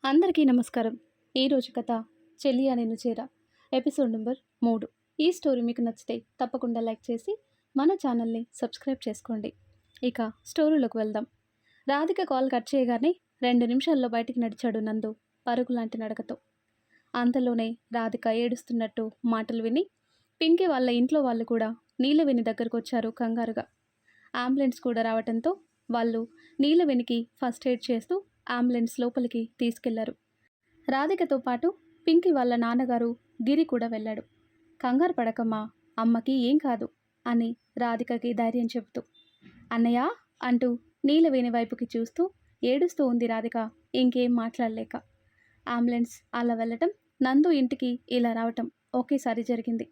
అందరికీ నమస్కారం. ఈరోజు కథ చెలియా నేను చేరా ఎపిసోడ్ నెంబర్ 3. ఈ స్టోరీ మీకు నచ్చితే తప్పకుండా లైక్ చేసి మన ఛానల్ని సబ్స్క్రైబ్ చేసుకోండి. ఇక స్టోరీలోకి వెళ్దాం. రాధిక కాల్ కట్ చేయగానే 2 నిమిషాల్లో బయటికి నడిచాడు నందు పరుగులాంటి నడకతో. అంతలోనే రాధిక ఏడుస్తున్నట్టు మాటలు విని పింకీ వాళ్ళ ఇంట్లో వాళ్ళు కూడా నీలవేణి దగ్గరకు వచ్చారు కంగారుగా. అంబులెన్స్ కూడా రావడంతో వాళ్ళు నీలవేణికి ఫస్ట్ ఎయిడ్ చేస్తూ అంబులెన్స్ లోపలికి తీసుకెళ్లారు. రాధికతో పాటు పింకీ వాళ్ళ నాన్నగారు గిరి కూడా వెళ్ళాడు. కంగారు పడకమ్మా, అమ్మకి ఏం కాదు అని రాధికకి ధైర్యం చెబుతూ. అన్నయ్య అంటూ నీలవేణి వైపుకి చూస్తూ ఏడుస్తూ ఉంది రాధిక ఇంకేం మాట్లాడలేక. అంబులెన్స్ అలా వెళ్ళటం, నందు ఇంటికి ఇలా రావటం ఒకేసారి జరిగింది.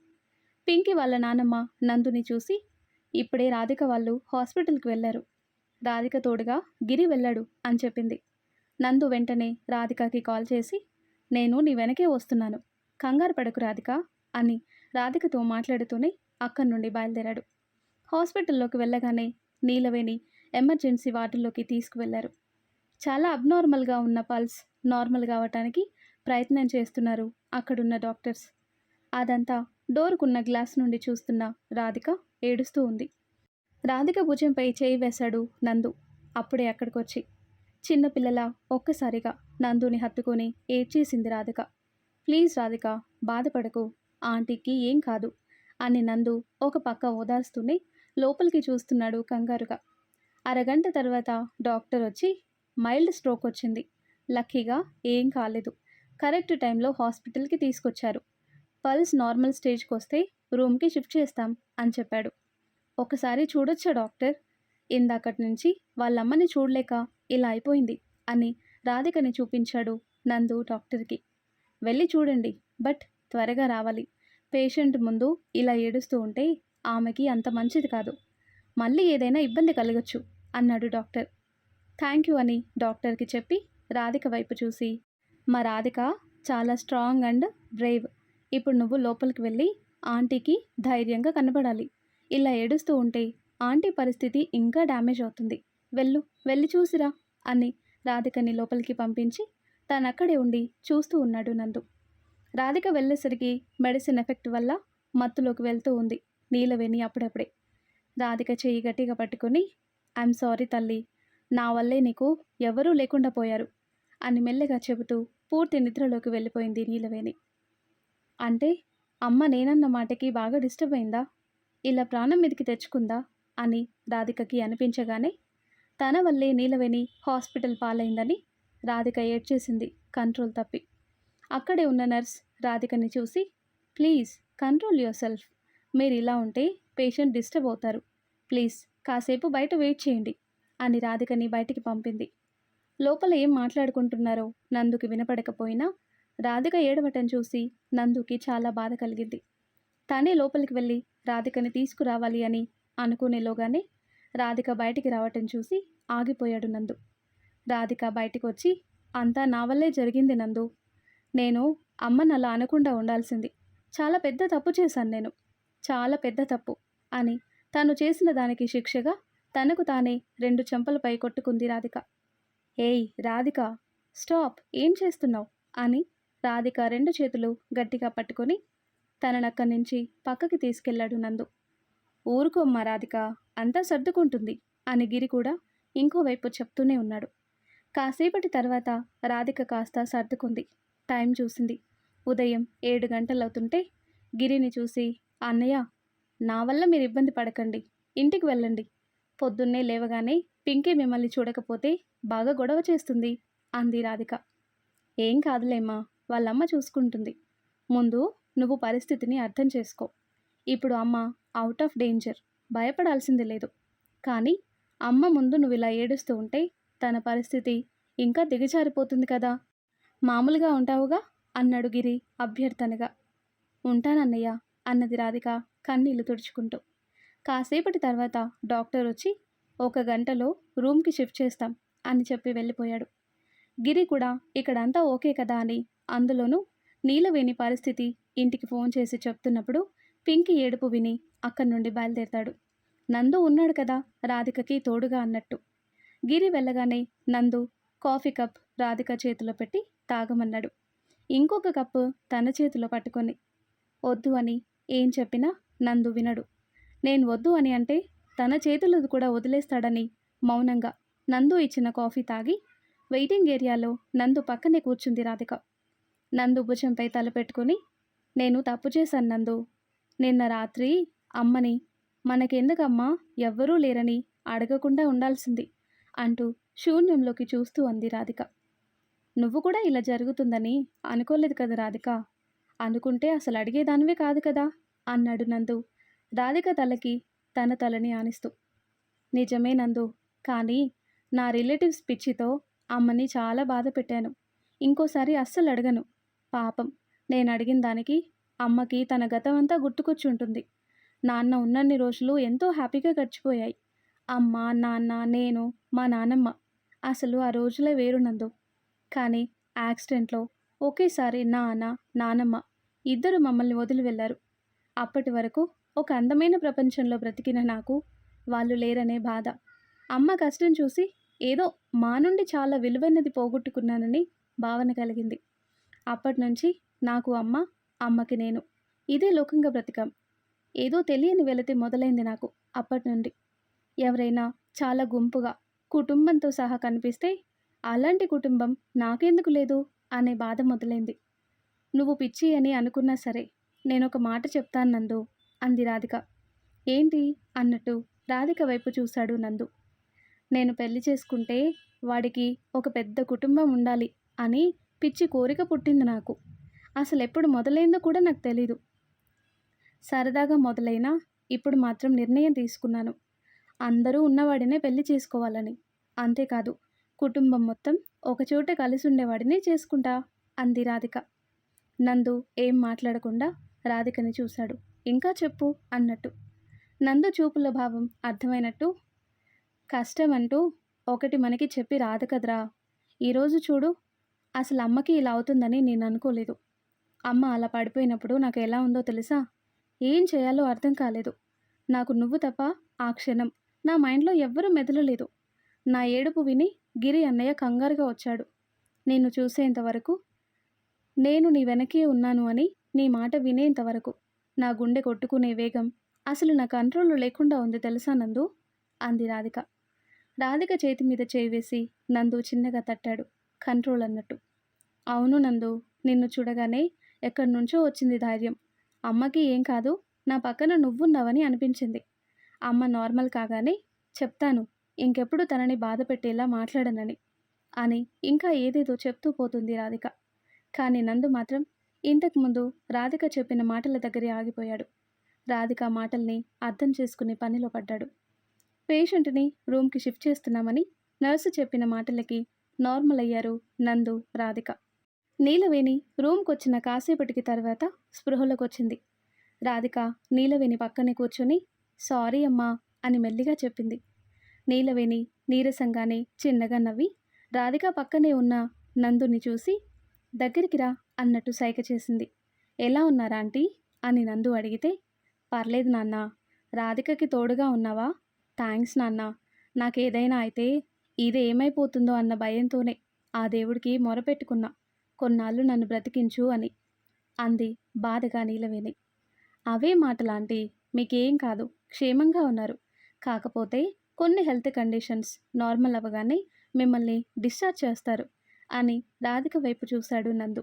పింకీ వాళ్ళ నాన్నమ్మ నందుని చూసి ఇప్పుడే రాధిక వాళ్ళు హాస్పిటల్కి వెళ్ళారు, రాధిక తోడుగా గిరి వెళ్ళాడు అని చెప్పింది. నందు వెంటనే రాధికకి కాల్ చేసి నేను నీ వెనకే వస్తున్నాను, కంగారు పడకు రాధిక అని రాధికతో మాట్లాడుతూనే అక్కడి నుండి బయలుదేరాడు. హాస్పిటల్లోకి వెళ్ళగానే నీలవేణి ఎమర్జెన్సీ వార్డుల్లోకి తీసుకువెళ్లారు. చాలా అబ్నార్మల్గా ఉన్న పల్స్ నార్మల్ కావటానికి ప్రయత్నం చేస్తున్నారు అక్కడున్న డాక్టర్స్. అదంతా డోర్కున్న గ్లాస్ నుండి చూస్తున్న రాధిక ఏడుస్తూ ఉంది. రాధిక భుజంపై చేయి వేశాడు నందు అప్పుడే అక్కడికొచ్చి. చిన్నపిల్లల ఒక్కసారిగా నందుని హత్తుకొని ఏడ్చేసింది రాధిక. ప్లీజ్ రాధిక, బాధపడకు, ఆంటీకి ఏం కాదు అని నందు ఒక పక్క ఓదార్స్తూనే లోపలికి చూస్తున్నాడు కంగారుగా. అరగంట తర్వాత డాక్టర్ వచ్చి మైల్డ్ స్ట్రోక్ వచ్చింది, లక్కీగా ఏం కాలేదు, కరెక్ట్ టైంలో హాస్పిటల్కి తీసుకొచ్చారు, పల్స్ నార్మల్ స్టేజ్కి వస్తే రూమ్కి షిఫ్ట్ చేస్తాం అని చెప్పాడు. ఒకసారి చూడొచ్చా డాక్టర్, ఇందాకటి నుంచి వాళ్ళమ్మని చూడలేక ఇలా అయిపోయింది అని రాధికని చూపించాడు నందు డాక్టర్కి. వెళ్ళి చూడండి, బట్ త్వరగా రావాలి, పేషెంట్ ముందు ఇలా ఏడుస్తూ ఉంటే ఆమెకి అంత మంచిది కాదు, మళ్ళీ ఏదైనా ఇబ్బంది కలగచ్చు అన్నాడు డాక్టర్. థ్యాంక్ యూ అని డాక్టర్కి చెప్పి రాధిక వైపు చూసి, మా రాధిక చాలా స్ట్రాంగ్ అండ్ బ్రేవ్, ఇప్పుడు నువ్వు లోపలికి వెళ్ళి ఆంటీకి ధైర్యంగా కనబడాలి, ఇలా ఏడుస్తూ ఉంటే ఆంటీ పరిస్థితి ఇంకా డ్యామేజ్ అవుతుంది, వెళ్ళి చూసిరా అని రాధికని లోపలికి పంపించి తనక్కడే ఉండి చూస్తూ ఉన్నాడు నందు. రాధిక వెళ్ళేసరికి మెడిసిన్ ఎఫెక్ట్ వల్ల మత్తులోకి వెళ్తూ ఉంది నీలవేణి అప్పుడప్పుడే. రాధిక చెయ్యి గట్టిగా పట్టుకొని ఐఎమ్ సారీ తల్లి, నా వల్లే నీకు ఎవరూ లేకుండా పోయారు అని మెల్లగా చెబుతూ పూర్తి నిద్రలోకి వెళ్ళిపోయింది నీలవేణి. అంటే అమ్మ నేనన్న మాటకి బాగా డిస్టర్బ్ అయిందా, ఇలా ప్రాణం మీదకి తెచ్చుకుందా అని రాధికకి అనిపించగానే తన వల్లే నీలవేణి హాస్పిటల్ పాలైందని రాధిక ఏడ్చేసింది కంట్రోల్ తప్పి. అక్కడే ఉన్న నర్స్ రాధికని చూసి ప్లీజ్ కంట్రోల్ యువర్ సెల్ఫ్, మీరు ఇలా ఉంటే పేషెంట్ డిస్టర్బ్ అవుతారు, ప్లీజ్ కాసేపు బయట వెయిట్ చేయండి అని రాధికని బయటికి పంపింది. లోపల ఏం మాట్లాడుకుంటున్నారో నందుకి వినపడకపోయినా రాధిక ఏడవటం చూసి నందుకి చాలా బాధ కలిగింది. తనే లోపలికి వెళ్ళి రాధికని తీసుకురావాలి అని అనుకునేలోగానే రాధిక బయటికి రావటం చూసి ఆగిపోయాడు నందు. రాధిక బయటికి వచ్చి అంతా నా వల్లే జరిగింది నందు, నేను అమ్మని అలా అనకుండా ఉండాల్సింది, చాలా పెద్ద తప్పు చేశాను నేను, చాలా పెద్ద తప్పు అని తను చేసిన దానికి శిక్షగా తనకు తానే 2 చెంపలపై కొట్టుకుంది రాధిక. ఏయ్ రాధిక, స్టాప్, ఏం చేస్తున్నావు అని రాధిక 2 చేతులు గట్టిగా పట్టుకొని తననక్కడి నుంచి పక్కకి తీసుకెళ్లాడు నందు. ఊరుకోమ్మా రాధిక, అంతా సర్దుకుంటుంది అని గిరి కూడా ఇంకోవైపు చెప్తూనే ఉన్నాడు. కాసేపటి తర్వాత రాధిక కాస్త సర్దుకుంది. టైం చూసింది, ఉదయం 7 గంటలవుతుంటే గిరిని చూసి అన్నయ్య, నా వల్ల మీరు ఇబ్బంది పడకండి, ఇంటికి వెళ్ళండి, పొద్దున్నే లేవగానే పింకీ మిమ్మల్ని చూడకపోతే బాగా గొడవ చేస్తుంది అంది రాధిక. ఏం కాదులేమ్మా, వాళ్ళమ్మ చూసుకుంటుంది, ముందు నువ్వు పరిస్థితిని అర్థం చేసుకో, ఇప్పుడు అమ్మ అవుట్ ఆఫ్ డేంజర్, భయపడాల్సింది లేదు, కానీ అమ్మ ముందు నువ్వు ఇలా ఏడుస్తూ ఉంటే తన పరిస్థితి ఇంకా దిగజారిపోతుంది కదా, మామూలుగా ఉంటావుగా అన్నాడు గిరి అభ్యర్థనగా. ఉంటానన్నయ్య అన్నది రాధిక కన్నీళ్లు తుడుచుకుంటూ. కాసేపటి తర్వాత డాక్టర్ వచ్చి 1 గంటలో రూమ్కి షిఫ్ట్ చేస్తాం అని చెప్పి వెళ్ళిపోయాడు. గిరి కూడా ఇక్కడంతా ఓకే కదా అని, అందులోనూ నీలవేణి పరిస్థితి ఇంటికి ఫోన్ చేసి చెప్తున్నప్పుడు పింకీ ఏడుపు విని అక్కడి నుండి బయలుదేరతాడు. నందు ఉన్నాడు కదా రాధికకి తోడుగా అన్నట్టు. గిరి వెళ్ళగానే నందు కాఫీ కప్ రాధిక చేతిలో పెట్టి తాగమన్నాడు. ఇంకొక కప్పు తన చేతిలో పట్టుకొని. వద్దు అని ఏం చెప్పినా నందు వినడు. నేను వద్దు అని అంటే తన చేతులు కూడా వదిలేస్తాడని మౌనంగా నందు ఇచ్చిన కాఫీ తాగి వెయిటింగ్ ఏరియాలో నందు పక్కనే కూర్చుంది రాధిక. నందు భుజంపై తల పెట్టుకుని, నేను తప్పు చేశాను నందు. నిన్న రాత్రి అమ్మని మనకెందుకమ్మా ఎవ్వరూ లేరని అడగకుండా ఉండాల్సింది అంటూ శూన్యంలోకి చూస్తూ అంది రాధిక. నువ్వు కూడా ఇలా జరుగుతుందని అనుకోలేదు కదా రాధిక. అనుకుంటే అసలు అడిగేదానివే కాదు కదా అన్నాడు నందు రాధిక తలకి తన తలని ఆనిస్తూ. నిజమే నందు, కానీ నా రిలేటివ్స్ పిచ్చితో అమ్మని చాలా బాధ పెట్టాను. ఇంకోసారి అస్సలు అడగను. పాపం, నేను అడిగిన దానికి అమ్మకి తన గతం అంతా గుర్తుకొచ్చుంటుంది. నాన్న ఉన్నన్ని రోజులు ఎంతో హ్యాపీగా గడిచిపోయాయి. అమ్మ, నాన్న, నేను, మా నానమ్మ. అసలు ఆ రోజులే వేరు నందు. కానీ యాక్సిడెంట్లో ఒకేసారి నాన్న, నానమ్మ ఇద్దరు మమ్మల్ని వదిలి వెళ్ళారు. అప్పటి వరకు ఒక అందమైన ప్రపంచంలో బ్రతికిన నాకు వాళ్ళు లేరనే బాధ. అమ్మ కష్టం చూసి ఏదో మా నుండి చాలా విలువైనది పోగొట్టుకున్నానని భావన కలిగింది. అప్పటి నుంచి నాకు అమ్మ, అమ్మకి నేను ఇదే లోకంగా బ్రతికాం. ఏదో తెలియని వెలితి మొదలైంది నాకు అప్పటి నుండి. ఎవరైనా చాలా గుంపుగా కుటుంబంతో సహా కనిపిస్తే అలాంటి కుటుంబం నాకెందుకు లేదు అనే బాధ మొదలైంది. నువ్వు పిచ్చి అని అనుకున్నా సరే నేనొక మాట చెప్తాను నందు అంది రాధిక. ఏంటి అన్నట్టు రాధిక వైపు చూశాడు నందు. నేను పెళ్లి చేసుకుంటే వాడికి ఒక పెద్ద కుటుంబం ఉండాలి అని పిచ్చి కోరిక పుట్టింది నాకు. అసలు ఎప్పుడు మొదలైందో కూడా నాకు తెలీదు. సరదాగా మొదలైనా ఇప్పుడు మాత్రం నిర్ణయం తీసుకున్నాను. అందరూ ఉన్నవాడినే పెళ్లి చేసుకోవాలని. అంతేకాదు, కుటుంబం మొత్తం ఒకచోట కలిసి ఉండేవాడినే చేసుకుంటా అంది రాధిక. నందు ఏం మాట్లాడకుండా రాధికని చూశాడు. ఇంకా చెప్పు అన్నట్టు. నందు చూపుల భావం అర్థమైనట్టు, కష్టం అంటూ ఒకటి మనకి చెప్పి రాదు కదరా. ఈరోజు చూడు, అసలు అమ్మకి ఇలా అవుతుందని నేను అనుకోలేదు. అమ్మ అలా పడిపోయినప్పుడు నాకు ఎలా ఉందో తెలుసా? ఏం చేయాలో అర్థం కాలేదు. నాకు నువ్వు తప్ప ఆ క్షణం నా మైండ్లో ఎవ్వరూ మెదలలేదు. నా ఏడుపు విని గిరి అన్నయ్య కంగారుగా వచ్చాడు. నిన్ను చూసేంతవరకు, నేను నీ వెనకే ఉన్నాను అని నీ మాట వినేంతవరకు నా గుండె కొట్టుకునే వేగం అసలు నా కంట్రోల్లో లేకుండా ఉంది తెలుసా నందు అంది రాధిక. రాధిక చేతి మీద చేయి వేసి నందు చిన్నగా తట్టాడు, కంట్రోల్ అన్నట్టు. అవును నందు, నిన్ను చూడగానే ఎక్కడి నుంచో వచ్చింది ధైర్యం. అమ్మకి ఏం కాదు, నా పక్కన నువ్వున్నావని అనిపించింది. అమ్మ నార్మల్ కాగానే చెప్తాను, ఇంకెప్పుడు తనని బాధ పెట్టేలా మాట్లాడనని అని ఇంకా ఏదేదో చెప్తూ పోతుంది రాధిక. కానీ నందు మాత్రం ఇంతకుముందు రాధిక చెప్పిన మాటల దగ్గరే ఆగిపోయాడు. రాధిక మాటల్ని అర్థం చేసుకునే పనిలో పడ్డాడు. పేషెంట్ని రూమ్కి షిఫ్ట్ చేస్తున్నామని నర్సు చెప్పిన మాటలకి నార్మల్ అయ్యారు నందు, రాధిక. నీలవేణి రూమ్కొచ్చిన కాసేపటికి తర్వాత స్పృహలోకి వచ్చింది. రాధిక నీలవేణి పక్కనే కూర్చొని సారీ అమ్మా అని మెల్లిగా చెప్పింది. నీలవేణి నీరసంగానే చిన్నగా నవ్వి రాధిక పక్కనే ఉన్న నందుని చూసి దగ్గరికి రా అన్నట్టు సైగ చేసింది. ఎలా ఉన్నారా ఆంటీ అని నందు అడిగితే, పర్లేదు నాన్న, రాధికకి తోడుగా ఉన్నావా? థ్యాంక్స్ నాన్న. నాకేదైనా అయితే ఇది ఏమైపోతుందో అన్న భయంతోనే ఆ దేవుడికి మొరపెట్టుకున్నా, కొన్నాళ్ళు నన్ను బ్రతికించు అని అంది బాధగా నీలవేణి. అవే మాటలాంటి, మీకేం కాదు, క్షేమంగా ఉన్నారు. కాకపోతే కొన్ని హెల్త్ కండిషన్స్ నార్మల్ అవ్వగానే మిమ్మల్ని డిశ్చార్జ్ చేస్తారు అని రాధిక వైపు చూశాడు నందు.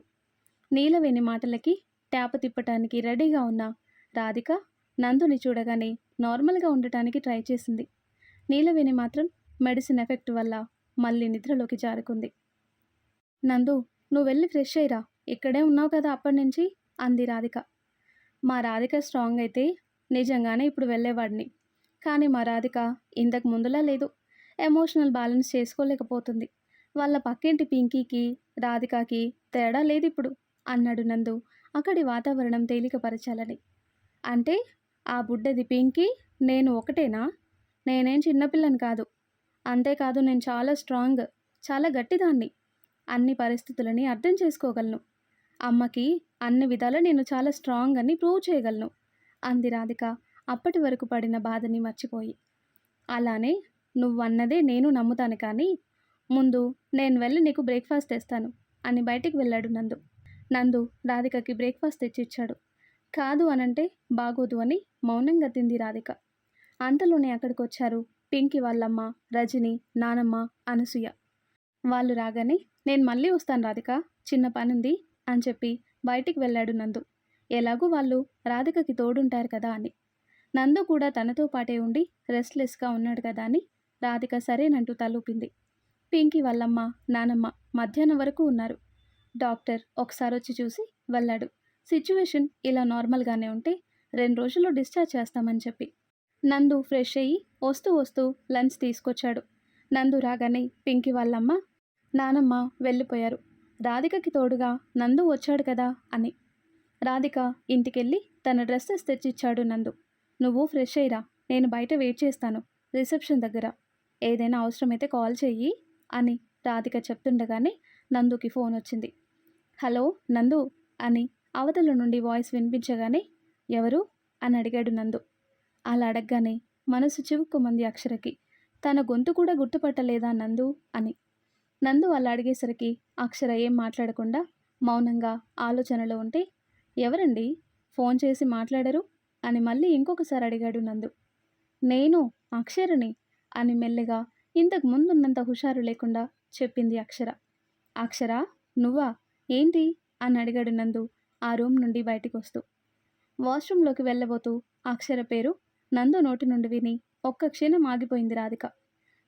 నీలవేణి మాటలకి ట్యాప్ తిప్పటానికి రెడీగా ఉన్న రాధిక నందుని చూడగానే నార్మల్గా ఉండటానికి ట్రై చేసింది. నీలవేణి మాత్రం మెడిసిన్ ఎఫెక్ట్ వల్ల మళ్ళీ నిద్రలోకి జారుకుంది. నందు, నువ్వు వెళ్ళి ఫ్రెష్ అయ్యిరా, ఇక్కడే ఉన్నావు కదా అప్పటి నుంచి అంది రాధిక. మా రాధిక స్ట్రాంగ్ అయితే నిజంగానే ఇప్పుడు వెళ్ళేవాడిని. కానీ మా రాధిక ఇంతకు ముందులా లేదు. ఎమోషనల్ బ్యాలెన్స్ చేసుకోలేకపోతుంది. వాళ్ళ పక్కింటి పింకీకి రాధికకి తేడా లేదు ఇప్పుడు అన్నాడు నందు అక్కడి వాతావరణం తేలికపరచాలని. అంటే ఆ బుడ్డది పింకీ, నేను ఒకటేనా? నేనేం చిన్నపిల్లని కాదు. అంతేకాదు, నేను చాలా స్ట్రాంగ్, చాలా గట్టిదాన్ని. అన్ని పరిస్థితులని అర్థం చేసుకోగలను. అమ్మకి అన్ని విధాలా నేను చాలా స్ట్రాంగ్ అని ప్రూవ్ చేయగలను అంది రాధిక అప్పటి వరకు పడిన బాధని మర్చిపోయి. అలానే నువ్వన్నదే నేను నమ్ముతాను, కానీ ముందు నేను వెళ్ళి నీకు బ్రేక్ఫాస్ట్ తెస్తాను అని బయటికి వెళ్ళాడు నందు. నందు రాధికకి బ్రేక్ఫాస్ట్ తెచ్చిచ్చాడు. కాదు అనంటే బాగోదు అని మౌనంగా తింది రాధిక. అంతలోనే అక్కడికొచ్చారు పింకీ వాళ్ళమ్మ, రజని, నానమ్మ, అనసూయ. వాళ్ళు రాగానే నేను మళ్ళీ వస్తాను రాధిక, చిన్న పనుంది అని చెప్పి బయటికి వెళ్ళాడు నందు. ఎలాగూ వాళ్ళు రాధికకి తోడుంటారు కదా అని. నందు కూడా తనతో పాటే ఉండి రెస్ట్లెస్గా ఉన్నాడు కదా అని రాధిక సరేనంటూ తలూపింది. పింకీ వాళ్ళమ్మ, నానమ్మ మధ్యాహ్నం వరకు ఉన్నారు. డాక్టర్ ఒకసారి వచ్చి చూసి వెళ్ళాడు. సిచ్యువేషన్ ఇలా నార్మల్గానే ఉంటే 2 రోజుల్లో డిశ్చార్జ్ చేస్తామని చెప్పి. నందు ఫ్రెష్ అయ్యి వస్తూ వస్తూ లంచ్ తీసుకొచ్చాడు. నందు రాగానే పింకీ వాళ్ళమ్మ, నానమ్మ వెళ్ళిపోయారు. రాధికకి తోడుగా నందు వచ్చాడు కదా అని. రాధిక ఇంటికెళ్ళి తన డ్రెస్సెస్ తెచ్చిచ్చాడు నందు. నువ్వు ఫ్రెష్ అయ్యిరా, నేను బయట వెయిట్ చేస్తాను రిసెప్షన్ దగ్గర, ఏదైనా అవసరమైతే కాల్ చెయ్యి అని రాధిక చెప్తుండగానే నందుకి ఫోన్ వచ్చింది. హలో నందు అని అవతల నుండి వాయిస్ వినిపించగానే ఎవరు అని అడిగాడు నందు. అలా అడగగానే మనసు చివుక్కుమంది అక్షరకి. తన గొంతు కూడా గుర్తుపట్టలేదా నందు అని. నందు అలా అడిగేసరికి అక్షర ఏం మాట్లాడకుండా మౌనంగా ఆలోచనలో ఉంటే, ఎవరండి ఫోన్ చేసి మాట్లాడరు అని మళ్ళీ ఇంకొకసారి అడిగాడు నందు. నేను అక్షరని అని మెల్లగా ఇంతకు ముందున్నంత హుషారు లేకుండా చెప్పింది అక్షర. అక్షర నువ్వా, ఏంటి అని అడిగాడు నందు ఆ రూమ్ నుండి బయటికి వస్తూ. వాష్రూమ్లోకి వెళ్ళబోతూ అక్షర పేరు నందు నోటి నుండి విని ఒక్క క్షణం ఆగిపోయింది రాధిక.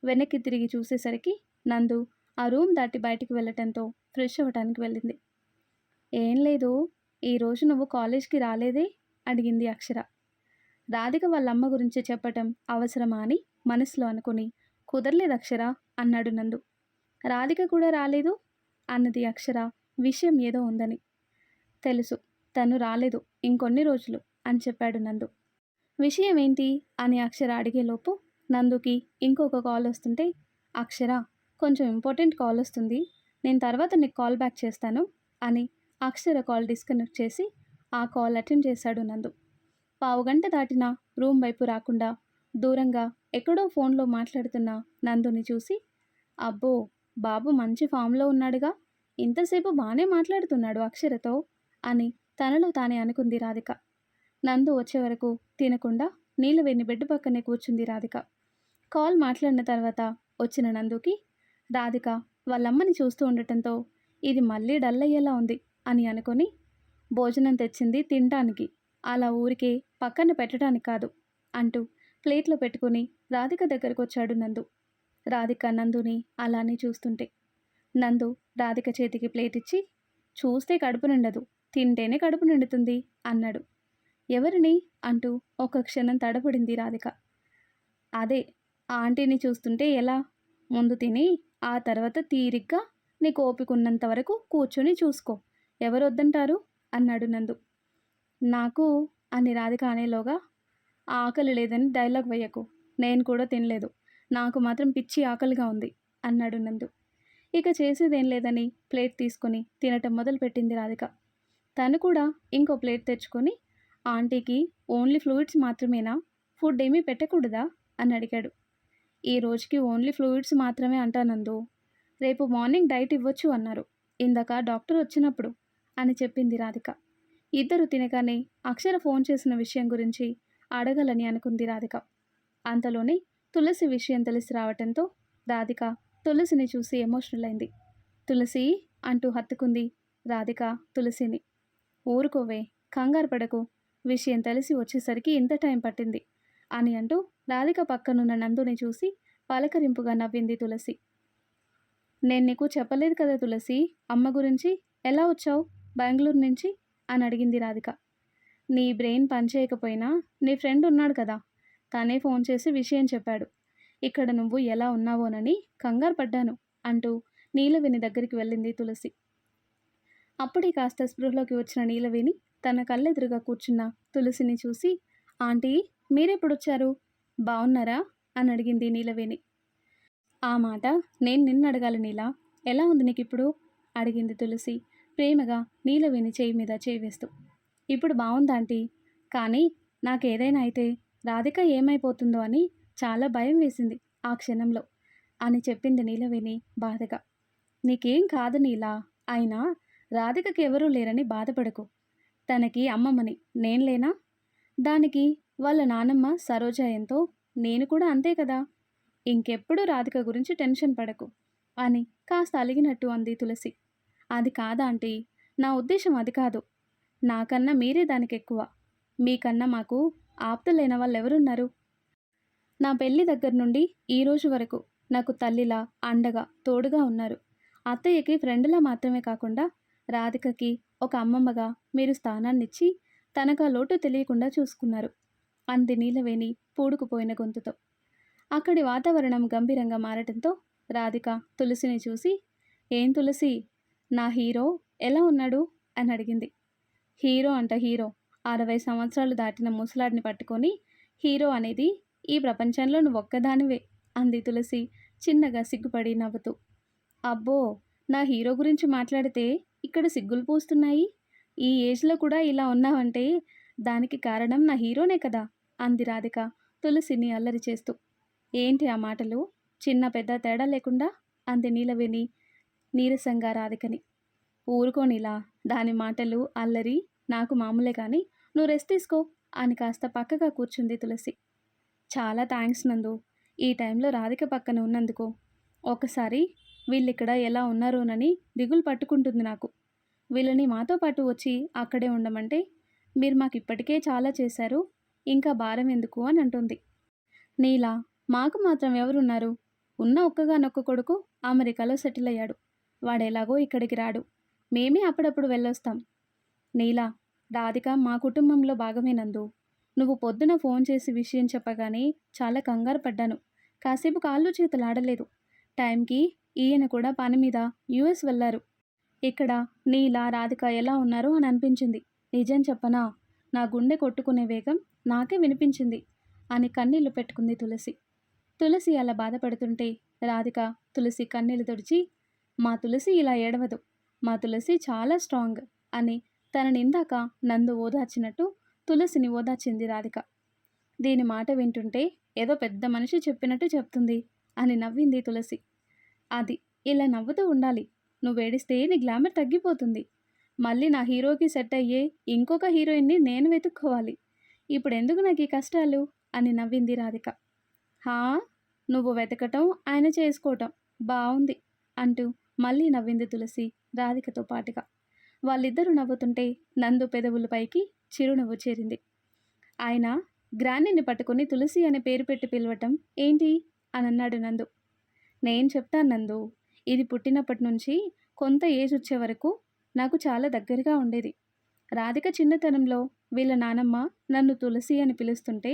వెనక్కి తిరిగి చూసేసరికి నందు ఆ రూమ్ దాటి బయటికి వెళ్ళటంతో ఫ్రెష్ అవ్వటానికి వెళ్ళింది. ఏం లేదు, ఈరోజు నువ్వు కాలేజ్కి రాలేదే అడిగింది అక్షర. రాధిక వాళ్ళ అమ్మ గురించి చెప్పటం అవసరమా అని మనసులో అనుకుని, కుదరలేదు అక్షర అన్నాడు నందు. రాధిక కూడా రాలేదు అన్నది అక్షర విషయం ఏదో ఉందని. తెలుసు, తను రాలేదు ఇంకొన్ని రోజులు అని చెప్పాడు నందు. విషయం ఏంటి అని అక్షర అడిగేలోపు నందుకి ఇంకొక కాల్ వస్తుంటే, అక్షర కొంచెం ఇంపార్టెంట్ కాల్ వస్తుంది, నేను తర్వాత నీకు కాల్ బ్యాక్ చేస్తాను అని అక్షర కాల్ డిస్కనెక్ట్ చేసి ఆ కాల్ అటెండ్ చేశాడు నందు. పావుగంట దాటినా రూమ్ వైపు రాకుండా దూరంగా ఎక్కడో ఫోన్లో మాట్లాడుతున్న నందుని చూసి, అబ్బో బాబు మంచి ఫామ్లో ఉన్నాడుగా, ఇంతసేపు బాగానే మాట్లాడుతున్నాడు అక్షరతో అని తనలో తానే అనుకుంది రాధిక. నందు వచ్చే వరకు తినకుండా నీలవేణి బెడ్ పక్కనే కూర్చుంది రాధిక. కాల్ మాట్లాడిన తర్వాత వచ్చిన నందుకి రాధిక వాళ్ళమ్మని చూస్తూ ఉండటంతో ఇది మళ్ళీ డల్ అయ్యేలా ఉంది అని అనుకొని, భోజనం తెచ్చింది తినటానికి, అలా ఊరికే పక్కన పెట్టడానికి కాదు అంటూ ప్లేట్లో పెట్టుకుని రాధిక దగ్గరకు వచ్చాడు నందు. రాధిక నందుని అలానే చూస్తుంటే, నందు రాధిక చేతికి ప్లేట్ ఇచ్చి, చూస్తే కడుపు నిండదు, తింటేనే కడుపు నిండుతుంది అన్నాడు. ఎవరిని అంటూ ఒక క్షణం తడబడింది రాధిక. అదే ఆంటీని చూస్తుంటే ఎలా, ముందు తిని ఆ తర్వాత తీరిగ్గా నీకు ఓపికన్నంత వరకు కూర్చొని చూసుకో, ఎవరొద్దంటారు అన్నాడు నందు. నాకు అని రాధిక అనేలోగా, ఆకలి లేదని డైలాగ్ వేయకు, నేను కూడా తినలేదు, నాకు మాత్రం పిచ్చి ఆకలిగా ఉంది అన్నాడు నందు. ఇక చేసేదేం లేదని ప్లేట్ తీసుకొని తినటం మొదలుపెట్టింది రాధిక. తను కూడా ఇంకో ప్లేట్ తెచ్చుకొని, ఆంటీకి ఓన్లీ ఫ్లూయిడ్స్ మాత్రమేనా, ఫుడ్ ఏమీ పెట్టకూడదా అని అడిగాడు. ఈ రోజుకి ఓన్లీ ఫ్లూయిడ్స్ మాత్రమే అంటానందు, రేపు మార్నింగ్ డైట్ ఇవ్వచ్చు అన్నారు ఇందాక డాక్టర్ వచ్చినప్పుడు అని చెప్పింది రాధిక. ఇద్దరు తినగానే అక్షర ఫోన్ చేసిన విషయం గురించి అడగాలని అనుకుంది రాధిక. అంతలోనే తులసి విషయం తెలిసి రావటంతో రాధిక తులసిని చూసి ఎమోషనల్ అయింది. తులసి అంటూ హత్తుకుంది రాధిక తులసిని. ఊరుకోవే, కంగారు పడకు, విషయం తెలిసి వచ్చేసరికి ఇంత టైం పట్టింది అని అంటూ రాధిక పక్కనున్న నందుని చూసి పలకరింపుగా నవ్వింది తులసి. నేను నీకు చెప్పలేదు కదా తులసి, అమ్మ గురించి, ఎలా వచ్చావు బెంగళూరు నుంచి అని అడిగింది రాధిక. నీ బ్రెయిన్ పనిచేయకపోయినా నీ ఫ్రెండ్ ఉన్నాడు కదా, తనే ఫోన్ చేసి విషయం చెప్పాడు, ఇక్కడ నువ్వు ఎలా ఉన్నావోనని కంగారు పడ్డాను అంటూ నీలవేణి దగ్గరికి వెళ్ళింది తులసి. అప్పుడే కాస్త స్పృహలోకి వచ్చిన నీలవేణి తన కళ్ళెదురుగా కూర్చున్న తులసిని చూసి, ఆంటీ మీరెప్పుడొచ్చారు, బాగున్నారా అని అడిగింది నీలవేణి. ఆ మాట నేను నిన్ను అడగాలి నీలా, ఎలా ఉంది నీకు ఇప్పుడు అడిగింది తులసి ప్రేమగా నీలవేణి చేయి మీద చేయి వేస్తూ. ఇప్పుడు బాగుందాంటీ, కానీ నాకేదైనా అయితే రాధిక ఏమైపోతుందో అని చాలా భయం వేసింది ఆ క్షణంలో. అని చెప్పింది నీలవేణి బాధగా. నీకేం కాదు నీలా. అయినా రాధికకి ఎవరూ లేరని బాధపడకు. తనకి అమ్మమ్మని నేను లేనా? దానికి వాళ్ళ నానమ్మ సరోజ ఎంతో, నేను కూడా అంతే కదా. ఇంకెప్పుడు రాధిక గురించి టెన్షన్ పడకు అని కాస్త అలిగినట్టు అంది తులసి. అది కాదా ఆంటీ, నా ఉద్దేశం అది కాదు. నాకన్నా మీరే దానికెక్కువ. మీకన్నా మాకు ఆప్తులైన వాళ్ళెవరున్నారు? నా పెళ్లి దగ్గర నుండి ఈ రోజు వరకు నాకు తల్లిలా, అండగా, తోడుగా ఉన్నారు. అత్తయ్యకి ఫ్రెండ్లా మాత్రమే కాకుండా రాధికకి ఒక అమ్మమ్మగా మీరు స్థానాన్నిచ్చి తనకా లోటు తెలియకుండా చూసుకున్నారు అంది నీలవేణి పూడుకుపోయిన గొంతుతో. అక్కడి వాతావరణం గంభీరంగా మారటంతో రాధిక తులసిని చూసి, ఏం తులసి, నా హీరో ఎలా ఉన్నాడు అని అడిగింది. హీరో అంట హీరో, 60 సంవత్సరాలు దాటిన ముసలాడిని పట్టుకొని హీరో అనేది ఈ ప్రపంచంలో నువ్వొక్కదానివే అంది తులసి చిన్నగా సిగ్గుపడి నవ్వుతూ. అబ్బో, నా హీరో గురించి మాట్లాడితే ఇక్కడ సిగ్గులు పూస్తున్నాయి. ఈ ఏజ్లో కూడా ఇలా ఉన్నావంటే దానికి కారణం నా హీరోనే కదా అంది రాధిక తులసిని అల్లరి చేస్తూ. ఏంటి ఆ మాటలు, చిన్న పెద్ద తేడా లేకుండా అంది నీలవేణి నీరసంగా రాధికని. ఊరుకోనిలా, దాని మాటలు అల్లరి నాకు మామూలే కానీ నువ్వు రెస్ట్ తీసుకో అని కాస్త పక్కగా కూర్చుంది తులసి. చాలా థ్యాంక్స్ నందు, ఈ టైంలో రాధిక పక్కన ఉన్నందుకు. ఒకసారి వీళ్ళిక్కడ ఎలా ఉన్నారోనని దిగులు పట్టుకుంటుంది నాకు. వీళ్ళని మాతో పాటు వచ్చి అక్కడే ఉండమంటే మీరు మాకు ఇప్పటికే చాలా చేశారు, ఇంకా భారం ఎందుకు అని అంటుంది. నీలా మాకు మాత్రం ఎవరున్నారు? ఉన్న ఒక్కగానొక్క కొడుకు అమెరికాలో సెటిల్ అయ్యాడు. వాడెలాగో ఇక్కడికి రాడు. మేమే అప్పుడప్పుడు వెళ్ళొస్తాం. నీలా, రాధిక మా కుటుంబంలో భాగమే నందు. నువ్వు పొద్దున ఫోన్ చేసి విషయం చెప్పగానే చాలా కంగారు పడ్డాను. కాసేపు కాళ్ళు చేతులు ఆడలేదు. టైంకి ఈయన కూడా పని మీద యుఎస్ వెళ్ళారు. ఇక్కడ నీలా రాధిక ఎలా ఉన్నారు అని అనిపించింది. నిజం చెప్పనా, నా గుండె కొట్టుకునే వేగం నాకే వినిపించింది అని కన్నీళ్లు పెట్టుకుంది తులసి. తులసి అలా బాధపడుతుంటే రాధిక తులసి కన్నీళ్లు తుడిచి, మా తులసి ఇలా ఏడవదు, మా తులసి చాలా స్ట్రాంగ్ అని తననిందాక నందు ఓదార్చినట్టు తులసిని ఓదార్చింది రాధిక. దీని మాట వింటుంటే ఏదో పెద్ద మనిషి చెప్పినట్టు చెప్తుంది అని నవ్వింది తులసి. అది ఇలా నవ్వుతూ ఉండాలి. నువ్వేడిస్తే నీ గ్లామర్ తగ్గిపోతుంది. మళ్ళీ నా హీరోకి సెట్ అయ్యే ఇంకొక హీరోయిన్ని నేను వెతుక్కోవాలి. ఇప్పుడెందుకు నాకు ఈ కష్టాలు అని నవ్వింది రాధిక. హా, నువ్వు వెతకటం ఆయన చేసుకోవటం బావుంది అంటూ మళ్ళీ నవ్వింది తులసి రాధికతో పాటుగా. వాళ్ళిద్దరూ నవ్వుతుంటే నందు పెదవుల పైకి చిరునవ్వు చేరింది. ఆయన గ్రాండీని పట్టుకుని తులసి అనే పేరు పెట్టి పిలవటం ఏంటి అని అన్నాడు నందు. నేను చెప్తాను నందు, ఇది పుట్టినప్పటి నుంచి కొంత ఏజ్ వచ్చే వరకు నాకు చాలా దగ్గరగా ఉండేది. రాధిక చిన్నతనంలో వీళ్ళ నానమ్మ నన్ను తులసి అని పిలుస్తుంటే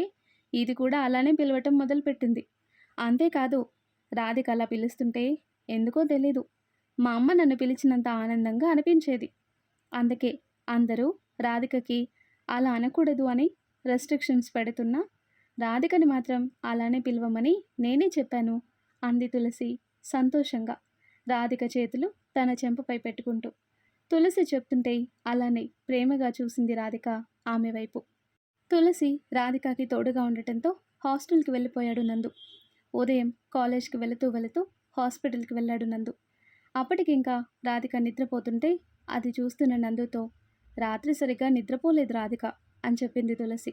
ఇది కూడా అలానే పిలవటం మొదలుపెట్టింది. అంతేకాదు, రాధిక అలా పిలుస్తుంటే ఎందుకో తెలీదు, మా అమ్మ నన్ను పిలిచినంత ఆనందంగా అనిపించేది. అందుకే అందరూ రాధికకి అలా అనకూడదు అని రెస్ట్రిక్షన్స్ పెడుతున్నా రాధికని మాత్రం అలానే పిలవమని నేనే చెప్పాను అంది తులసి సంతోషంగా రాధిక చేతులు తన చెంపపై పెట్టుకుంటూ. తులసి చెప్తుంటే అలానే ప్రేమగా చూసింది రాధిక ఆమె వైపు. తులసి రాధికకి తోడుగా ఉండటంతో హాస్టల్కి వెళ్ళిపోయాడు నందు. ఉదయం కాలేజ్కి వెళుతూ హాస్పిటల్కి వెళ్ళాడు నందు. అప్పటికింకా రాధిక నిద్రపోతుంటే అది చూస్తున్న నందుతో, రాత్రి సరిగ్గా నిద్రపోలేదు రాధిక అని చెప్పింది తులసి.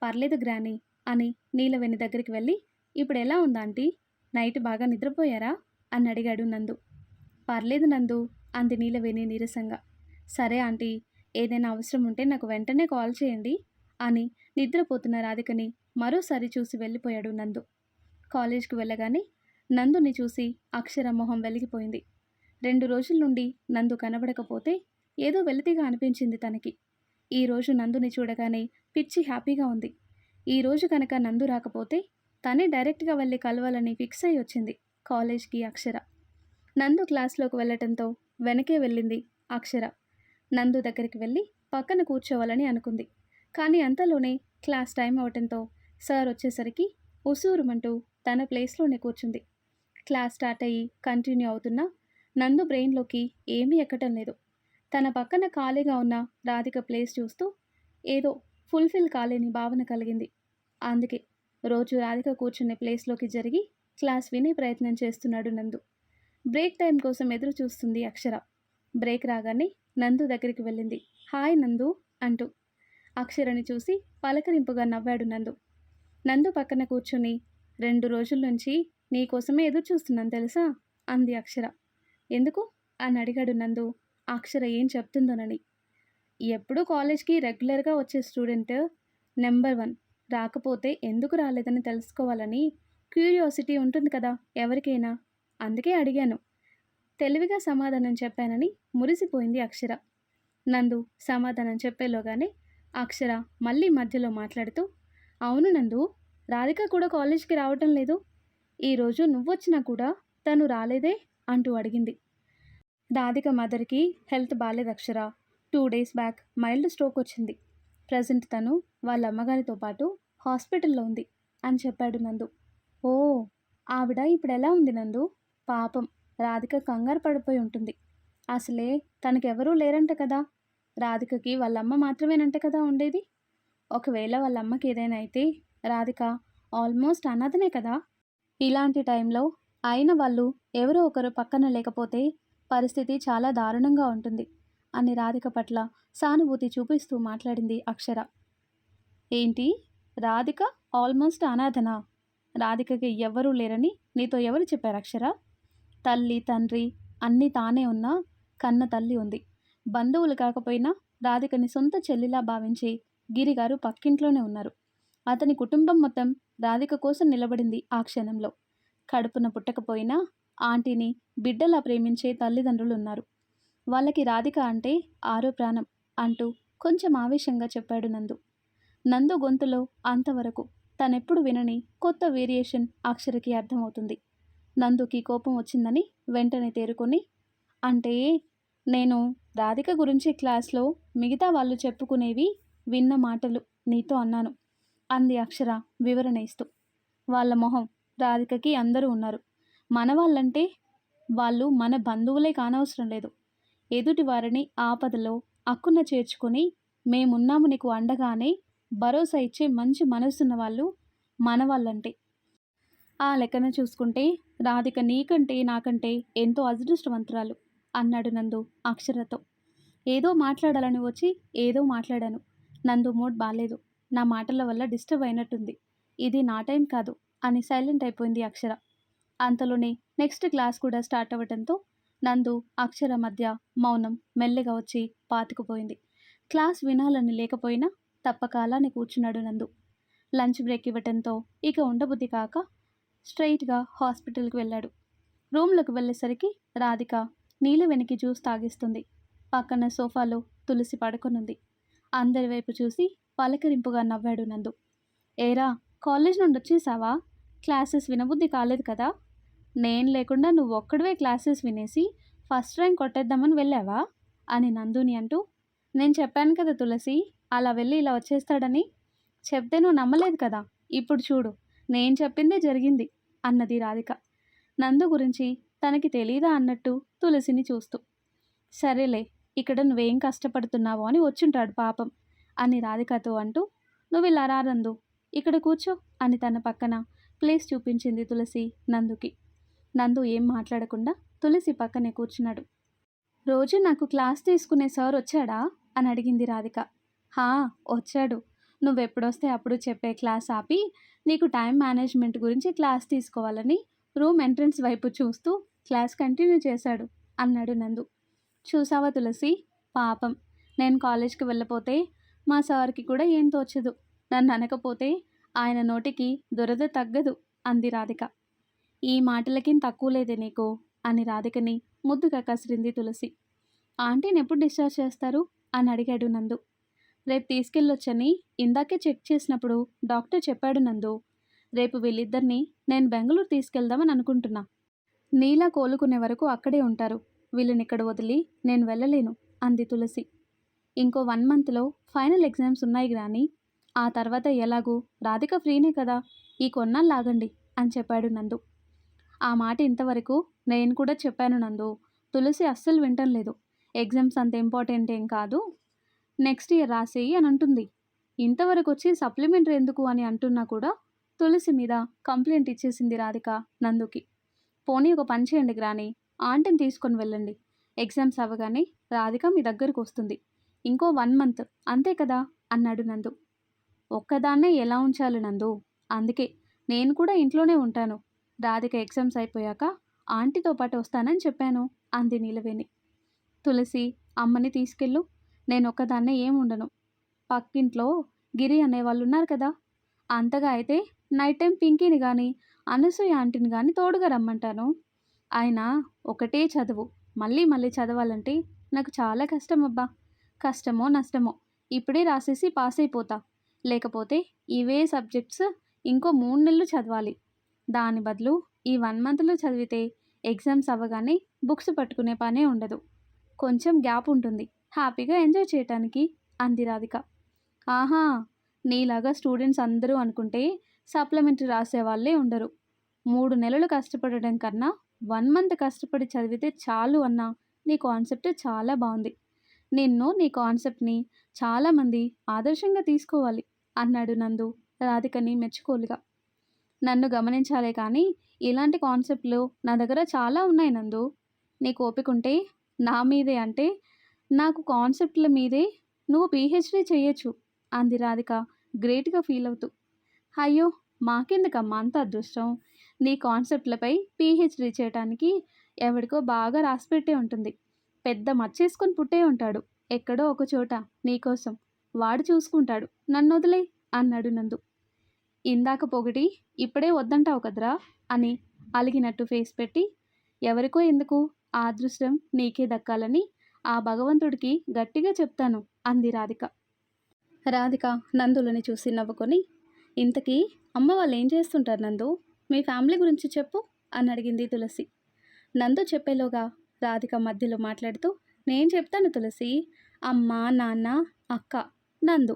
పర్లేదు గ్రాని అని నీలవేణి దగ్గరికి వెళ్ళి, ఇప్పుడు ఎలా ఉందా ఆంటీ, నైట్ బాగా నిద్రపోయారా అని అడిగాడు నందు. పర్లేదు నందు అంది నీలవేణి నీరసంగా. సరే ఆంటీ, ఏదైనా అవసరం ఉంటే నాకు వెంటనే కాల్ చేయండి అని నిద్రపోతున్న రాధికని మరోసారి చూసి వెళ్ళిపోయాడు నందు. కాలేజ్కి వెళ్ళగానే నందుని చూసి అక్షర మొహం వెలిగిపోయింది. 2 రోజుల నుండి నందు కనబడకపోతే ఏదో వెలితిగా అనిపించింది తనకి. ఈరోజు నందుని చూడగానే పిచ్చి హ్యాపీగా ఉంది. ఈరోజు కనుక నందు రాకపోతే తనే డైరెక్ట్గా వెళ్ళి కలవాలని ఫిక్స్ అయి వచ్చింది కాలేజ్కి అక్షర. నందు క్లాస్లోకి వెళ్ళటంతో వెనకే వెళ్ళింది అక్షర. నందు దగ్గరికి వెళ్ళి పక్కన కూర్చోవాలని అనుకుంది. కానీ అంతలోనే క్లాస్ టైం అవటంతో సార్ వచ్చేసరికి ఉసూరుమంటూ తన ప్లేస్లోనే కూర్చుంది. క్లాస్ స్టార్ట్ అయ్యి కంటిన్యూ అవుతున్నా నందు బ్రెయిన్లోకి ఏమీ ఎక్కటం లేదు. తన పక్కన ఖాళీగా ఉన్న రాధిక ప్లేస్ చూస్తూ ఏదో ఫుల్ఫిల్ కాలేని భావన కలిగింది. అందుకే రోజు రాధిక కూర్చునే ప్లేస్లోకి జరిగి క్లాస్ వినే ప్రయత్నం చేస్తున్నాడు నందు. బ్రేక్ టైం కోసం ఎదురు చూస్తుంది అక్షర. బ్రేక్ రాగానే నందు దగ్గరికి వెళ్ళింది. హాయ్ నందు అంటూ. అక్షరని చూసి పలకరింపుగా నవ్వాడు నందు. నందు పక్కన కూర్చుని 2 రోజుల నుంచి నీకోసమే ఎదురు చూస్తున్నాను తెలుసా అంది అక్షర. ఎందుకు అని అడిగాడు నందు అక్షర ఏం చెప్తుందోనని. ఎప్పుడూ కాలేజ్కి రెగ్యులర్గా వచ్చే స్టూడెంట్ నెంబర్ 1 రాకపోతే ఎందుకు రాలేదని తెలుసుకోవాలని క్యూరియాసిటీ ఉంటుంది కదా ఎవరికైనా, అందుకే అడిగాను. తెలివిగా సమాధానం చెప్పానని మురిసిపోయింది అక్షర. నందు సమాధానం చెప్పేలోగానే అక్షర మళ్ళీ మధ్యలో మాట్లాడుతూ, అవును నందు, రాధిక కూడా కాలేజ్కి రావటం లేదు. ఈరోజు నువ్వొచ్చినా కూడా తను రాలేదే అంటూ అడిగింది. రాధిక మదర్కి హెల్త్ బాలేదు అక్షర. 2 days బ్యాక్ మైల్డ్ స్ట్రోక్ వచ్చింది. ప్రజెంట్ తను వాళ్ళ అమ్మగారితో పాటు హాస్పిటల్లో ఉంది అని చెప్పాడు నందు. ఓ, ఆవిడ ఇప్పుడు ఎలా ఉంది నందు? పాపం, రాధిక కంగారు పడిపోయి ఉంటుంది. అసలే తనకెవరూ లేరంట కదా. రాధికకి వాళ్ళమ్మ మాత్రమేనంట కదా ఉండేది. ఒకవేళ వాళ్ళమ్మకి ఏదైనా అయితే రాధిక ఆల్మోస్ట్ అనాథనే కదా. ఇలాంటి టైంలో అయిన వాళ్ళు ఎవరో ఒకరు పక్కన లేకపోతే పరిస్థితి చాలా దారుణంగా ఉంటుంది అని రాధిక పట్ల సానుభూతి చూపిస్తూ మాట్లాడింది అక్షర. ఏంటి, రాధిక ఆల్మోస్ట్ అనాథనా? రాధికకి ఎవ్వరూ లేరని నీతో ఎవరు చెప్పారు అక్షర? తల్లి తండ్రి అన్నీ తానే ఉన్నా కన్న తల్లి ఉంది. బంధువులు కాకపోయినా రాధికని సొంత చెల్లిలా భావించి గిరిగారు పక్కింట్లోనే ఉన్నారు. అతని కుటుంబం మొత్తం రాధిక కోసం నిలబడింది ఆ క్షణంలో. కడుపున పుట్టకపోయినా ఆంటీని బిడ్డలా ప్రేమించే తల్లిదండ్రులు ఉన్నారు. వాళ్ళకి రాధిక అంటే ఆరో ప్రాణం అంటూ కొంచెం ఆవేశంగా చెప్పాడు నందు. నందు గొంతులో అంతవరకు తనెప్పుడు వినని కొత్త వేరియేషన్ అక్షరకి అర్థమవుతుంది. నందుకి కోపం వచ్చిందని వెంటనే తేరుకొని, అంటే నేను రాధిక గురించి క్లాస్లో మిగతా వాళ్ళు చెప్పుకునేవి విన్న మాటలు నీతో అన్నాను అంది అక్షర వివరణ ఇస్తూ. వాళ్ళ మొహం, రాధికకి అందరూ ఉన్నారు. మన వాళ్ళంటే వాళ్ళు మన బంధువులే కానవసరం లేదు. ఎదుటి వారిని ఆపదలో అక్కున చేర్చుకొని మేమున్నాము నీకు అండగానే భరోసా ఇచ్చే మంచి మనసున్న వాళ్ళు మన వాళ్ళంటే. ఆ లెక్కన చూసుకుంటే రాధిక నీకంటే నాకంటే ఎంతో అదృష్టవంతురాలు అన్నాడు నందు అక్షరతో. ఏదో మాట్లాడాలని వచ్చి ఏదో మాట్లాడాను. నందు మూడ్ బాలేదు. నా మాటల వల్ల డిస్టర్బ్ అయినట్టుంది. ఇది నా టైం కాదు అని సైలెంట్ అయిపోయింది అక్షర. అంతలోనే నెక్స్ట్ క్లాస్ కూడా స్టార్ట్ అవ్వడంతో నందు అక్షర మధ్య మౌనం మెల్లగా వచ్చి పాతుకుపోయింది. క్లాస్ వినాలని లేకపోయినా తప్పక అలానే కూర్చున్నాడు నందు. లంచ్ బ్రేక్ ఇవ్వటంతో ఇక ఉండబుద్ధి కాక స్ట్రైట్గా హాస్పిటల్కి వెళ్ళాడు. రూమ్లోకి వెళ్ళేసరికి రాధిక నీళ్ళ వెనక్కి జ్యూస్ తాగిస్తుంది. పక్కన సోఫాలో తులసి పడుకొనుంది. అందరి వైపు చూసి పలకరింపుగా నవ్వాడు నందు. ఏరా, కాలేజ్ నుండి వచ్చేసావా? క్లాసెస్ వినబుద్ధి కాలేదు కదా. నేను లేకుండా నువ్వు ఒక్కడివే క్లాసెస్ వినేసి ఫస్ట్ ర్యాంక్ కొట్టేద్దామని వెళ్ళావా అని నందుని అంటూ, నేను చెప్పాను కదా తులసి, అలా వెళ్ళి ఇలా వచ్చేస్తాడని. చెప్తే నువ్వు నమ్మలేదు కదా. ఇప్పుడు చూడు, నేను చెప్పిందే జరిగింది అన్నది రాధిక. నందు గురించి తనకి తెలీదా అన్నట్టు తులసిని చూస్తూ. సరేలే, ఇక్కడ నువ్వేం కష్టపడుతున్నావో అని వచ్చుంటాడు పాపం అని రాధికతో అంటూ, నువ్వు ఇలా రా నందు, ఇక్కడ కూర్చో అని తన పక్కన ప్లేస్ చూపించింది తులసి నందుకి. నందు ఏం మాట్లాడకుండా తులసి పక్కనే కూర్చున్నాడు. రోజు నాకు క్లాస్ తీసుకునే సార్ వచ్చాడా అని అడిగింది రాధిక. హా, వచ్చాడు. నువ్వెప్పుడొస్తే అప్పుడు చెప్పే క్లాస్ ఆపి నీకు టైం మేనేజ్మెంట్ గురించి క్లాస్ తీసుకోవాలని రూమ్ ఎంట్రన్స్ వైపు చూస్తూ క్లాస్ కంటిన్యూ చేశాడు అన్నాడు నందు. చూసావా తులసి, పాపం, నేను కాలేజ్కి వెళ్ళపోతే మా సార్కి కూడా ఏం తోచదు. నన్ను అనకపోతే ఆయన నోటికి దురద తగ్గదు అంది రాధిక. ఈ మాటలకేం తక్కువ లేదే నీకు అని రాధికని ముద్దుగా కసిరింది తులసి. ఆంటీని ఎప్పుడు డిశ్చార్జ్ చేస్తారు అని అడిగాడు నందు. రేపు తీసుకెళ్ళొచ్చని ఇందాకే చెక్ చేసినప్పుడు డాక్టర్ చెప్పాడు నందు. రేపు వీళ్ళిద్దరిని నేను బెంగళూరు తీసుకెళ్దామని అనుకుంటున్నా. నీలా కోలుకునే వరకు అక్కడే ఉంటారు. వీళ్ళని ఇక్కడ వదిలి నేను వెళ్ళలేను అంది తులసి. ఇంకో 1 monthలో ఫైనల్ ఎగ్జామ్స్ ఉన్నాయి గ్రాని. ఆ తర్వాత ఎలాగూ రాధిక ఫ్రీనే కదా, ఈ కొన్నాళ్ళు ఆగండి అని చెప్పాడు నందు. ఆ మాట ఇంతవరకు నేను కూడా చెప్పాను నందు. తులసి అస్సలు వింటం లేదు. ఎగ్జామ్స్ అంత ఇంపార్టెంట్ ఏం కాదు, నెక్స్ట్ ఇయర్ రాసేయి అని అంటుంది. ఇంతవరకు వచ్చి సప్లిమెంటరీ ఎందుకు అని అంటున్నా కూడా తులసి మీద కంప్లైంట్ ఇచ్చేసింది రాధిక నందుకి. పోనీ ఒక పని చేయండి గ్రాని, ఆంటీని తీసుకొని వెళ్ళండి. ఎగ్జామ్స్ అవ్వగానే రాధిక మీ దగ్గరకు వస్తుంది. ఇంకో 1 మంత్ అంతే కదా అన్నాడు నందు. ఒక్కదాన్నే ఎలా ఉంచాలి నందు, అందుకే నేను కూడా ఇంట్లోనే ఉంటాను. రాధిక ఎగ్జామ్స్ అయిపోయాక ఆంటీతో పాటు వస్తానని చెప్పాను అంది నీలవేణి. తులసి, అమ్మని తీసుకెళ్ళు, నేను ఒక్కదాన్నే ఏం ఉండను. పక్కింట్లో గిరి అనేవాళ్ళు ఉన్నారు కదా, అంతగా అయితే నైట్ టైం పింకీని కానీ అనసూయ ఆంటీని కానీ తోడుగా రమ్మంటాను. ఆయన ఒకటే చదువు, మళ్ళీ మళ్ళీ చదవాలంటే నాకు చాలా కష్టం అబ్బా. కష్టమో నష్టమో ఇప్పుడే రాసేసి పాస్ అయిపోతా, లేకపోతే ఇవే సబ్జెక్ట్స్ ఇంకో 3 నెలలు చదవాలి. దాని బదులు ఈ 1 మంత్లో చదివితే ఎగ్జామ్స్ అవ్వగానే బుక్స్ పట్టుకునే పనే ఉండదు. కొంచెం గ్యాప్ ఉంటుంది హ్యాపీగా ఎంజాయ్ చేయటానికి అంది రాధిక. ఆహా, నీలాగా స్టూడెంట్స్ అందరూ అనుకుంటే సప్లిమెంటరీ రాసేవాళ్ళే ఉండరు. 3 నెలలు కష్టపడడం కన్నా 1 మంత్ కష్టపడి చదివితే చాలు అన్న నీ కాన్సెప్ట్ చాలా బాగుంది. నిన్ను, నీ కాన్సెప్ట్ని చాలామంది ఆదర్శంగా తీసుకోవాలి అన్నాడు నందు రాధికని మెచ్చుకోలుగా. నన్ను గమనించాలే కానీ ఇలాంటి కాన్సెప్ట్లు నా దగ్గర చాలా ఉన్నాయి నందు. నీకు ఓపిక ఉంటే నా మీదే, అంటే నాకు కాన్సెప్ట్ల మీదే నువ్వు పీహెచ్డీ చేయొచ్చు అంది రాధిక గ్రేట్గా ఫీల్ అవుతూ. అయ్యో, మాకెందుకమ్మా అంత అదృష్టం. నీ కాన్సెప్ట్లపై పీహెచ్డీ చేయటానికి ఎవడికో బాగా రాసిపెట్టే ఉంటుంది. పెద్ద మచ్చేసుకొని పుట్టే ఉంటాడు ఎక్కడో ఒక చోట నీకోసం. వాడు చూసుకుంటాడు, నన్ను వదిలే అన్నాడు నందు. ఇందాక పొగిడి ఇప్పుడే వద్దంటావు కదరా అని అలిగినట్టు ఫేస్ పెట్టి, ఎవరికో ఎందుకు, ఆ అదృష్టం నీకే దక్కాలని ఆ భగవంతుడికి గట్టిగా చెప్తాను అంది రాధిక. రాధిక నందులని చూసి నవ్వుకొని, ఇంతకీ అమ్మ వాళ్ళు ఏం చేస్తుంటారు నందు, మీ ఫ్యామిలీ గురించి చెప్పు అని అడిగింది తులసి. నందు చెప్పేలోగా రాధిక మధ్యలో మాట్లాడుతూ, నేను చెప్తాను తులసి. అమ్మ, నాన్న, అక్క, నందు,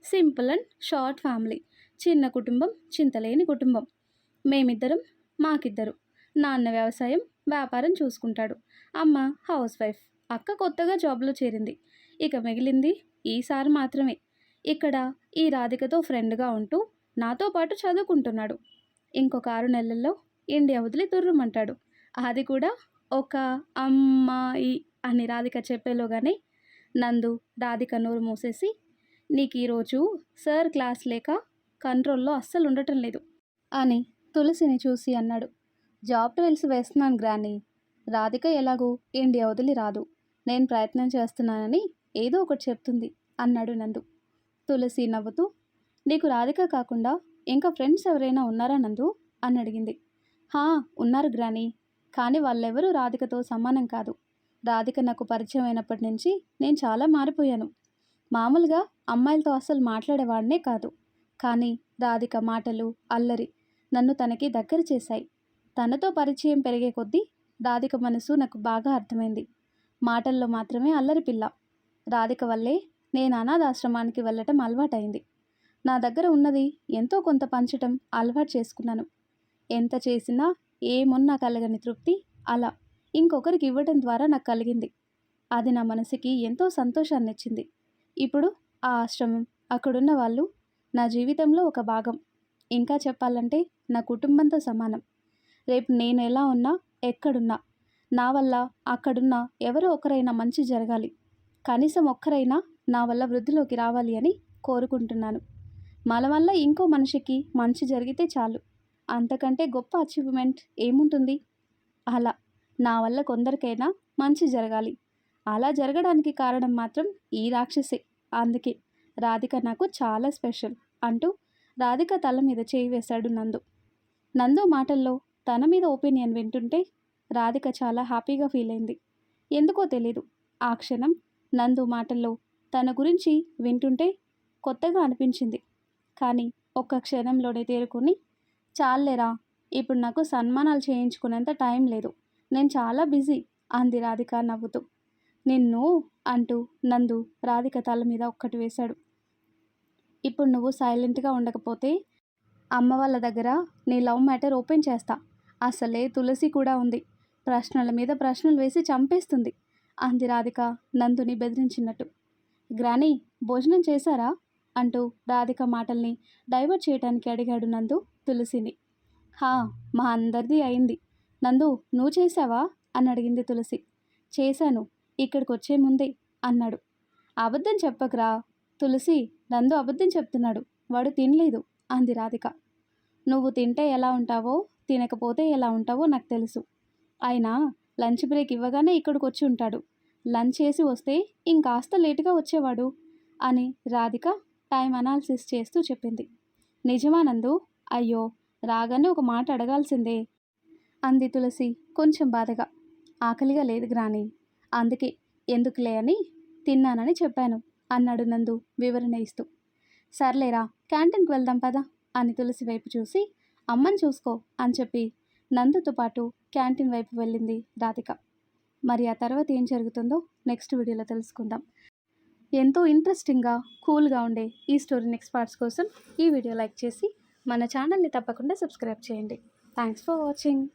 సింపుల్ అండ్ షార్ట్ ఫ్యామిలీ. చిన్న కుటుంబం, చింతలేని కుటుంబం. మేమిద్దరం, మాకిద్దరు. నాన్న వ్యవసాయం వ్యాపారం చూసుకుంటాడు, అమ్మ హౌస్ వైఫ్, అక్క కొత్తగా జాబ్లో చేరింది. ఇక మిగిలింది ఈసారి మాత్రమే. ఇక్కడ ఈ రాధికతో ఫ్రెండ్గా ఉంటూ నాతో పాటు చదువుకుంటున్నాడు. ఇంకొక 6 నెలల్లో ఇండియా వదిలి తుర్రుమంటాడు. అది కూడా ఒక అమ్మాయి అని రాధిక చెప్పేలోగానే నందు రాధిక నోరు మూసేసి, నీకు ఈరోజు సార్ క్లాస్ లేక కంట్రోల్లో అస్సలు ఉండటం లేదు అని తులసిని చూసి అన్నాడు. జాబ్ ట్రయల్స్ వేస్తున్నాను గ్రాని. రాధిక ఎలాగూ ఇండియా వదిలి రాదు, నేను ప్రయత్నం చేస్తున్నానని ఏదో ఒకటి చెప్తుంది అన్నాడు నందు. తులసి నవ్వుతూ, నీకు రాధిక కాకుండా ఇంకా ఫ్రెండ్స్ ఎవరైనా ఉన్నారా నందు అని అడిగింది. హా, ఉన్నారు గ్రాని, కానీ వాళ్ళెవరూ రాధికతో సమానం కాదు. రాధిక నాకు పరిచయం అయినప్పటి నుంచి నేను చాలా మారిపోయాను. మామూలుగా అమ్మాయిలతో అస్సలు మాట్లాడేవాడినే కాదు, కానీ రాధిక మాటలు, అల్లరి నన్ను తనకి దగ్గర చేశాయి. తనతో పరిచయం పెరిగే కొద్దీ రాధిక మనసు నాకు బాగా అర్థమైంది. మాటల్లో మాత్రమే అల్లరి పిల్ల. రాధిక వల్లే నేను అనాథాశ్రమానికి వెళ్ళటం అలవాటైంది. నా దగ్గర ఉన్నది ఎంతో కొంత పంచటం అలవాటు చేసుకున్నాను. ఎంత చేసినా ఏమున్నా కలగని తృప్తి అలా ఇంకొకరికి ఇవ్వడం ద్వారా నాకు కలిగింది. అది నా మనసుకి ఎంతో సంతోషాన్ని ఇచ్చింది. ఇప్పుడు ఆ ఆశ్రమం, అక్కడున్న వాళ్ళు నా జీవితంలో ఒక భాగం. ఇంకా చెప్పాలంటే నా కుటుంబంతో సమానం. రేపు నేను ఎలా ఉన్నా, ఎక్కడున్నా, నా వల్ల అక్కడున్న ఎవరో ఒకరైనా మంచి జరగాలి. కనీసం ఒక్కరైనా నా వల్ల వృద్ధిలోకి రావాలి అని కోరుకుంటున్నాను. మన వల్ల ఇంకో మనిషికి మంచి జరిగితే చాలు, అంతకంటే గొప్ప అచీవ్మెంట్ ఏముంటుంది. అలా నా వల్ల కొందరికైనా మంచి జరగాలి. అలా జరగడానికి కారణం మాత్రం ఈ రాక్షసే. అందుకే రాధిక నాకు చాలా స్పెషల్ అంటూ రాధిక తల మీద చేయి వేశాడు నందు. నందు మాటల్లో తన మీద ఒపీనియన్ వింటుంటే రాధిక చాలా హ్యాపీగా ఫీల్ అయింది. ఎందుకో తెలీదు, ఆ క్షణం నందు మాటల్లో తన గురించి వింటుంటే కొత్తగా అనిపించింది. కానీ ఒక్క క్షణంలోనే తేరుకొని, చాలేరా, ఇప్పుడు నాకు సన్మానాలు చేయించుకునేంత టైం లేదు, నేను చాలా బిజీ అంది రాధిక నవ్వుతూ. నిన్ను అంటూ నందు రాధిక తల మీద ఒక్కటి వేశాడు. ఇప్పుడు నువ్వు సైలెంట్గా ఉండకపోతే అమ్మ వాళ్ళ దగ్గర నీ లవ్ మ్యాటర్ ఓపెన్ చేస్తా. అసలే తులసి కూడా ఉంది, ప్రశ్నల మీద ప్రశ్నలు వేసి చంపేస్తుంది అంది రాధిక నందుని బెదిరించినట్టు. గ్రాని, భోజనం చేశారా అంటూ రాధిక మాటల్ని డైవర్ట్ చేయడానికి అడిగాడు నందు తులసిని. హా, మా అందరిది అయింది. నందు, నువ్వు చేసావా అని అడిగింది తులసి. చేశాను, ఇక్కడికి వచ్చే ముందే అన్నాడు. అబద్ధం చెప్పకురా తులసి, నందు అబద్ధం చెప్తున్నాడు, వాడు తినలేదు అంది రాధిక. నువ్వు తింటే ఎలా ఉంటావో, తినకపోతే ఎలా ఉంటావో నాకు తెలుసు. అయినా లంచ్ బ్రేక్ ఇవ్వగానే ఇక్కడికి వచ్చి ఉంటాడు. లంచ్ చేసి వస్తే ఇంకాస్త లేటుగా వచ్చేవాడు అని రాధిక టైం అనాలిసిస్ చేస్తూ చెప్పింది. నిజమా నందు? అయ్యో, రాగానే ఒక మాట అడగాల్సిందే అంది తులసి కొంచెం బాధగా. ఆకలిగా లేదు గ్రాని, అందుకే ఎందుకులే అని తిన్నానని చెప్పాను అన్నాడు నందు వివరణ ఇస్తూ. సర్లేరా, క్యాంటీన్కి వెళ్దాం పదా అని తులసి వైపు చూసి అమ్మని చూసుకో అని చెప్పి నందుతో పాటు క్యాంటీన్ వైపు వెళ్ళింది రాధిక. మరి ఆ తర్వాత ఏం జరుగుతుందో నెక్స్ట్ వీడియోలో తెలుసుకుందాం. ఎంతో ఇంట్రెస్టింగ్గా కూల్గా ఉండే ఈ స్టోరీ నెక్స్ట్ పార్ట్స్ కోసం ఈ వీడియో లైక్ చేసి మన ఛానల్ని తప్పకుండా సబ్స్క్రైబ్ చేయండి. Thanks for watching.